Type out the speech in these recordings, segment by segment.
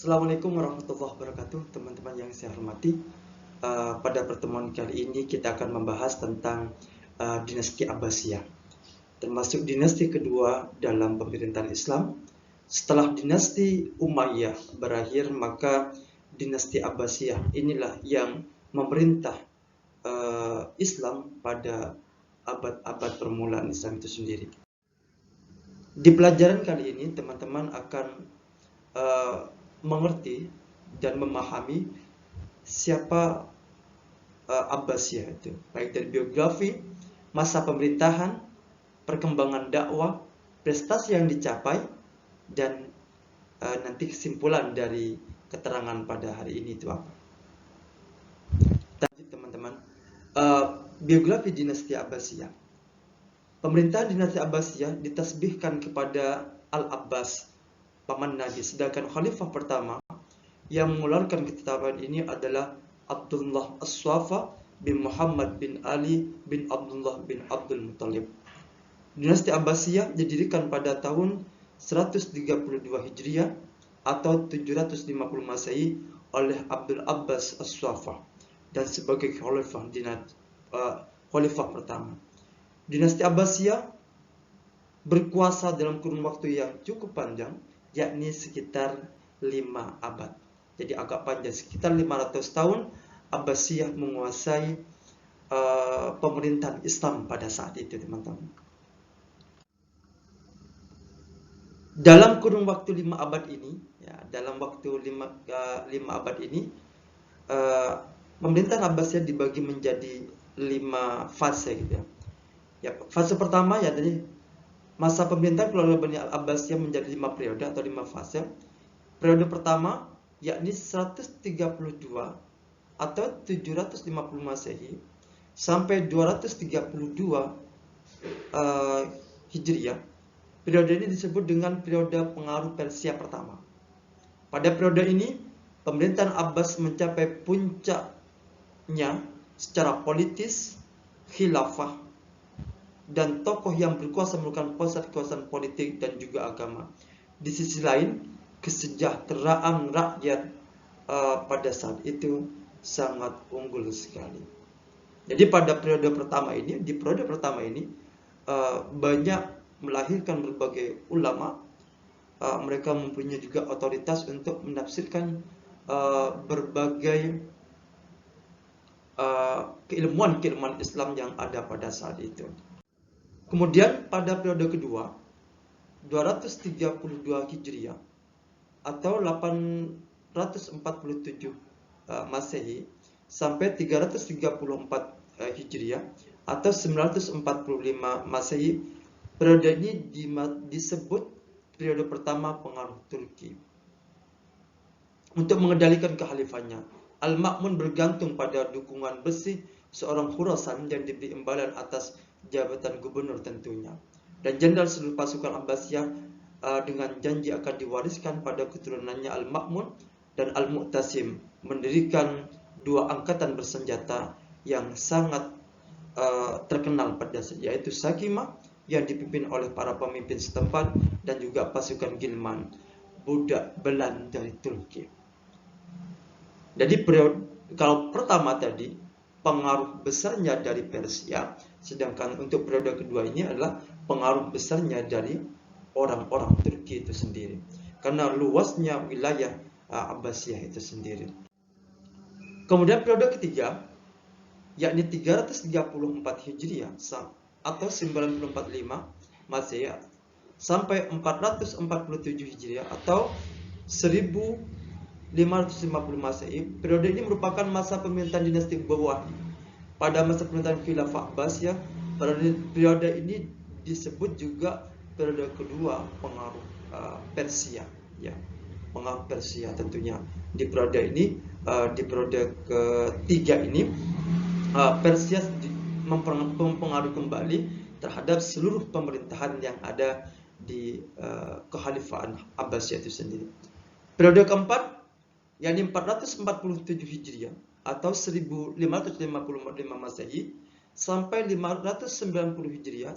Assalamualaikum warahmatullahi wabarakatuh, teman-teman yang saya hormati. Pada pertemuan kali ini kita akan membahas tentang dinasti Abbasiyah, termasuk dinasti kedua dalam pemerintahan Islam. Setelah dinasti Umayyah berakhir, maka dinasti Abbasiyah inilah yang memerintah Islam pada abad-abad permulaan Islam itu sendiri. Di pelajaran kali ini teman-teman akan mengerti dan memahami siapa Abbasiyah itu, baik dari biografi, masa pemerintahan, perkembangan dakwah, prestasi yang dicapai, dan nanti kesimpulan dari keterangan pada hari ini itu apa. Lanjut teman-teman, biografi dinasti Abbasiyah. Pemerintahan dinasti Abbasiyah ditasbihkan kepada Al-Abbas, paman Nabi, sedangkan khalifah pertama yang mengeluarkan ketetapan ini adalah Abdullah As-Swafa bin Muhammad bin Ali bin Abdullah bin Abdul Muttalib. Dinasti Abbasiyah didirikan pada tahun 132 Hijriah atau 750 Masehi oleh Abdul Abbas As-Swafa dan sebagai khalifah pertama. Dinasti Abbasiyah berkuasa dalam kurun waktu yang cukup panjang, yakni sekitar 5 abad. Jadi agak panjang, sekitar 500 tahun Abbasiyah menguasai pemerintahan Islam pada saat itu, teman-teman. Dalam kurun waktu 5 abad ini, pemerintahan Abbasiyah dibagi menjadi 5 fase gitu ya. Fase pertama ya tadi masa pemerintahan keluarga Bani Al-Abbasiyah menjadi 5 periode atau 5 fase. Periode pertama yakni 132 atau 750 Masehi sampai 232 Hijriah. Periode ini disebut dengan periode pengaruh Persia pertama. Pada periode ini pemerintahan Abbas mencapai puncaknya secara politis, khilafah, dan tokoh yang berkuasa merupakan pusat kekuasaan politik dan juga agama. Di sisi lain, kesejahteraan rakyat pada saat itu sangat unggul sekali. Jadi pada periode pertama ini, banyak melahirkan berbagai ulama. Mereka mempunyai juga otoritas untuk menafsirkan berbagai keilmuan Islam yang ada pada saat itu. Kemudian pada periode kedua 232 Hijriah atau 847 Masehi sampai 334 Hijriah atau 945 Masehi. Periode ini disebut periode pertama pengaruh Turki. Untuk mengendalikan kekhalifannya, Al-Ma'mun bergantung pada dukungan besi seorang Khurasan yang diberi imbalan atas jabatan gubernur tentunya. Dan jenderal seluruh pasukan Abbasiyah dengan janji akan diwariskan pada keturunannya Al-Ma'mun dan Al-Mu'tasim, mendirikan 2 angkatan bersenjata yang sangat terkenal pada saat, yaitu Sakima yang dipimpin oleh para pemimpin setempat dan juga pasukan Gilman, budak belan dari Turki. Jadi kalau pertama tadi pengaruh besarnya dari Persia, sedangkan untuk periode kedua ini adalah pengaruh besarnya dari orang-orang Turki itu sendiri, karena luasnya wilayah Abbasiyah itu sendiri. Kemudian periode ketiga yakni 334 Hijriah atau 945 Masehi sampai 447 Hijriah atau 1550 Masehi. Periode ini merupakan masa pemerintahan dinasti Bumayyah. Pada masa pemerintahan Khilafah Abbasiyah, periode ini disebut juga periode kedua pengaruh Persia, ya. Pengaruh Persia tentunya. Di periode ini, di periode ketiga ini, Persia mempengaruhi kembali terhadap seluruh pemerintahan yang ada di kekhalifahan Abbasiyah itu sendiri. Periode keempat yakni 447 Hijriah atau 1555 Masehi sampai 590 Hijriah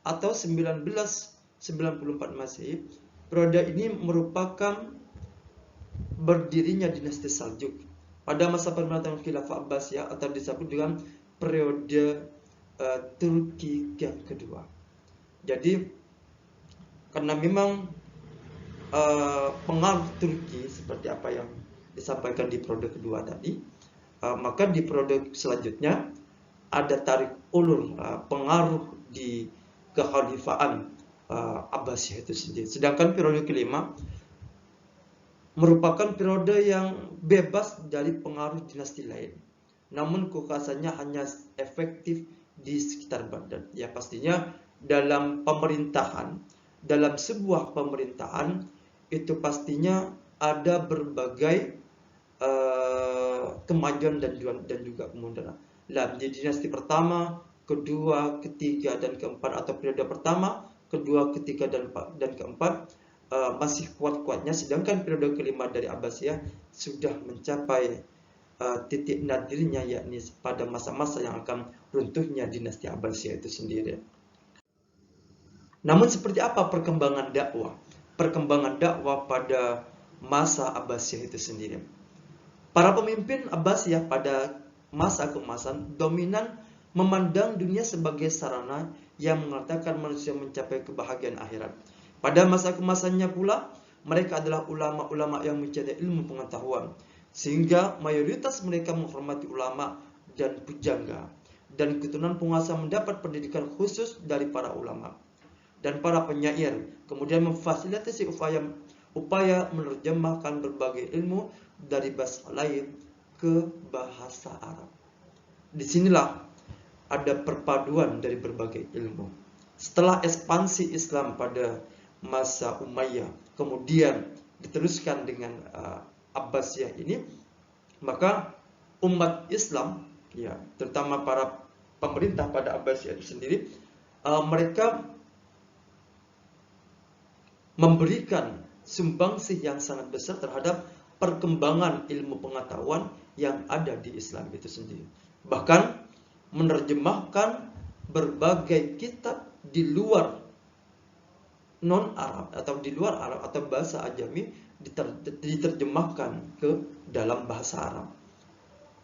atau 1994 Masehi. Periode ini merupakan berdirinya dinasti Saljuk pada masa pemerintahan Khilafah Abbasiyah atau disebut dengan periode Turki yang kedua. Jadi karena memang pengaruh Turki seperti apa yang disampaikan di periode kedua tadi, maka di periode selanjutnya ada tarik ulur pengaruh di kekhalifahan Abbasiyah itu sendiri. Sedangkan periode kelima merupakan periode yang bebas dari pengaruh dinasti lain, namun kekuasaannya hanya efektif di sekitar Baghdad. Ya, pastinya dalam sebuah pemerintahan itu pastinya ada berbagai kemajuan dan juga kemunduran. Di dinasti pertama, kedua, ketiga, dan keempat, atau periode pertama, kedua, ketiga, dan keempat masih kuat-kuatnya, sedangkan periode kelima dari Abbasiyah sudah mencapai titik nadirnya, yakni pada masa-masa yang akan runtuhnya dinasti Abbasiyah itu sendiri. Namun seperti apa perkembangan dakwah? Perkembangan dakwah pada masa Abbasiyah itu sendiri. Para pemimpin Abbasiyah pada masa keemasan dominan memandang dunia sebagai sarana yang mengatakan manusia mencapai kebahagiaan akhirat. Pada masa keemasannya pula, mereka adalah ulama-ulama yang mencari ilmu pengetahuan, sehingga mayoritas mereka menghormati ulama dan pujangga, dan keturunan penguasa mendapat pendidikan khusus dari para ulama dan para penyair, kemudian memfasilitasi upaya menerjemahkan berbagai ilmu dari bahasa lain ke bahasa Arab. Disinilah ada perpaduan dari berbagai ilmu. Setelah ekspansi Islam pada masa Umayyah, kemudian diteruskan dengan Abbasiyah ini, maka umat Islam, ya, terutama para pemerintah pada Abbasiyah itu sendiri, mereka memberikan sumbangsih yang sangat besar terhadap perkembangan ilmu pengetahuan yang ada di Islam itu sendiri. Bahkan menerjemahkan berbagai kitab di luar non-Arab atau di luar Arab atau bahasa Ajami diterjemahkan ke dalam bahasa Arab.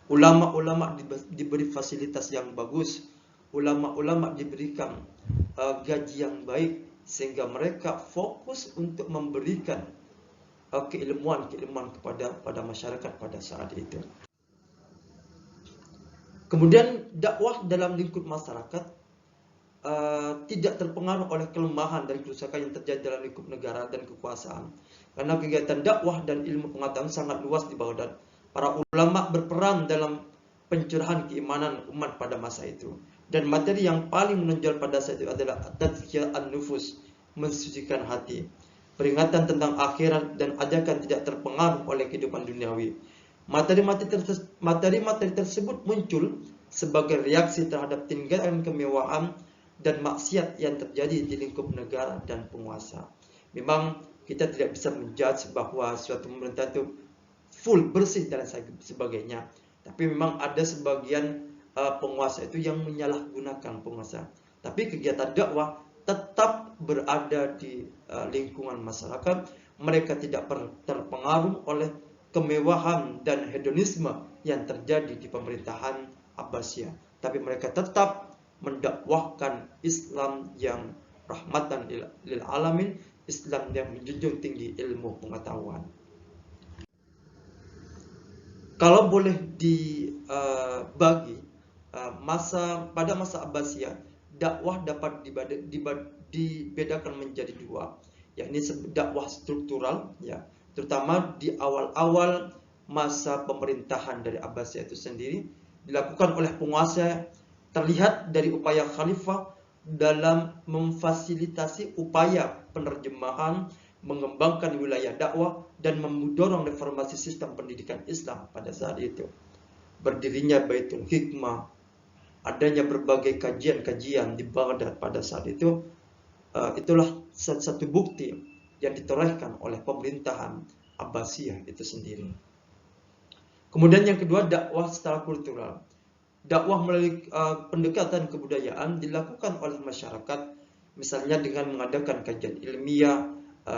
Ulama-ulama diberi fasilitas yang bagus, ulama-ulama diberikan gaji yang baik, sehingga mereka fokus untuk memberikan keilmuan kepada masyarakat pada saat itu. Kemudian dakwah dalam lingkup masyarakat tidak terpengaruh oleh kelemahan dan kerusakan yang terjadi dalam lingkup negara dan kekuasaan. Karena kegiatan dakwah dan ilmu pengetahuan sangat luas di Baghdad. Para ulama berperan dalam pencurahan keimanan umat pada masa itu. Dan materi yang paling menonjol pada saat itu adalah tazkiyah an-nufus, mensucikan hati, peringatan tentang akhirat, dan ajakan tidak terpengaruh oleh kehidupan duniawi. Materi-materi tersebut muncul sebagai reaksi terhadap tingkatan kemewahan dan maksiat yang terjadi di lingkup negara dan penguasa. Memang kita tidak bisa menjudge bahwa suatu pemerintah itu full bersih dan sebagainya. Tapi memang ada sebagian penguasa itu yang menyalahgunakan penguasa. Tapi kegiatan dakwah tetap berada di lingkungan masyarakat. Mereka tidak terpengaruh oleh kemewahan dan hedonisme yang terjadi di pemerintahan Abbasiyah. Tapi mereka tetap mendakwahkan Islam yang rahmatan lil alamin, Islam yang menjunjung tinggi ilmu pengetahuan. Kalau boleh dibagi pada masa Abbasiyah, dakwah dapat dibedakan menjadi dua, yakni dakwah struktural, ya, terutama di awal-awal masa pemerintahan dari Abbasiyah itu sendiri, dilakukan oleh penguasa, terlihat dari upaya khalifah dalam memfasilitasi upaya penerjemahan, mengembangkan wilayah dakwah, dan mendorong reformasi sistem pendidikan Islam pada saat itu. Berdirinya Baitul Hikmah, adanya berbagai kajian-kajian di Baghdad pada saat itu, itulah satu bukti yang ditorehkan oleh pemerintahan Abbasiyah itu sendiri. Kemudian yang kedua, dakwah secara kultural. Dakwah melalui pendekatan kebudayaan dilakukan oleh masyarakat, misalnya dengan mengadakan kajian ilmiah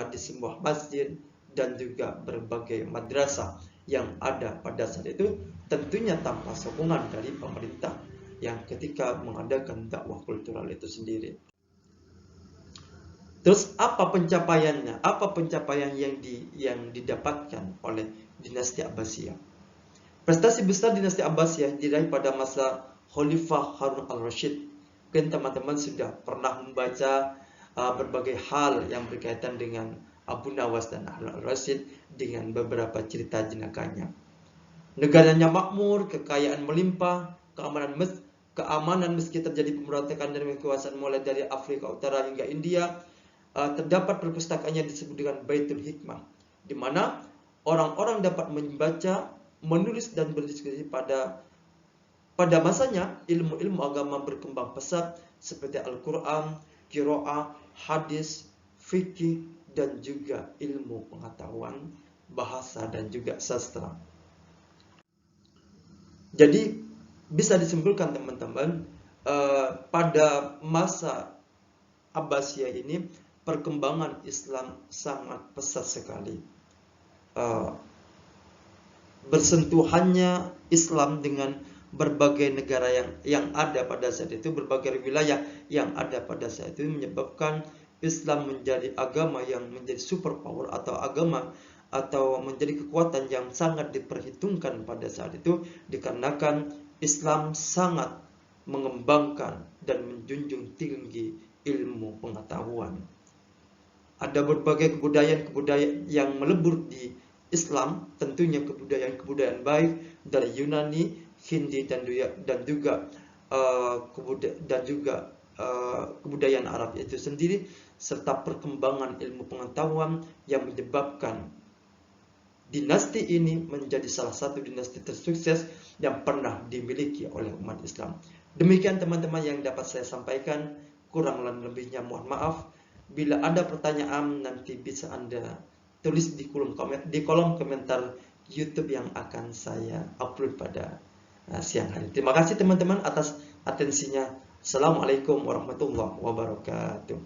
di sebuah masjid, dan juga berbagai madrasah yang ada pada saat itu, tentunya tanpa sokongan dari pemerintah yang ketika mengadakan dakwah kultural itu sendiri. Terus apa pencapaiannya? Apa pencapaian yang didapatkan oleh dinasti Abbasiyah? Prestasi besar dinasti Abbasiyah diraih pada masa Khalifah Harun al-Rashid. Mungkin teman-teman sudah pernah membaca berbagai hal yang berkaitan dengan Abu Nawas dan Harun al-Rashid dengan beberapa cerita jenakanya. Negaranya makmur, kekayaan melimpah, keamanan meski terjadi pemberontakan dan kekuasaan mulai dari Afrika Utara hingga India. Terdapat perpustakaan yang disebut dengan Baitul Hikmah, di mana orang-orang dapat membaca, menulis dan berdiskusi pada masanya. Ilmu-ilmu agama berkembang pesat seperti Al-Quran, Qiraah, hadis, fikih, dan juga ilmu pengetahuan bahasa dan juga sastra. Jadi bisa disimpulkan teman-teman, pada masa Abbasiyah ini perkembangan Islam sangat pesat sekali. Bersentuhannya Islam dengan berbagai negara yang ada pada saat itu, berbagai wilayah yang ada pada saat itu, menyebabkan Islam menjadi agama yang menjadi superpower atau agama atau menjadi kekuatan yang sangat diperhitungkan pada saat itu, dikarenakan Islam sangat mengembangkan dan menjunjung tinggi ilmu pengetahuan. Ada berbagai kebudayaan yang melebur di Islam, tentunya kebudayaan baik dari Yunani, Hindi dan juga kebudayaan Arab itu sendiri, serta perkembangan ilmu pengetahuan yang menyebabkan dinasti ini menjadi salah satu dinasti tersukses yang pernah dimiliki oleh umat Islam. Demikian teman-teman yang dapat saya sampaikan, kurang lebihnya mohon maaf. Bila ada pertanyaan, nanti bisa Anda tulis di kolom komentar YouTube yang akan saya upload pada siang hari. Terima kasih teman-teman atas atensinya. Assalamualaikum warahmatullahi wabarakatuh.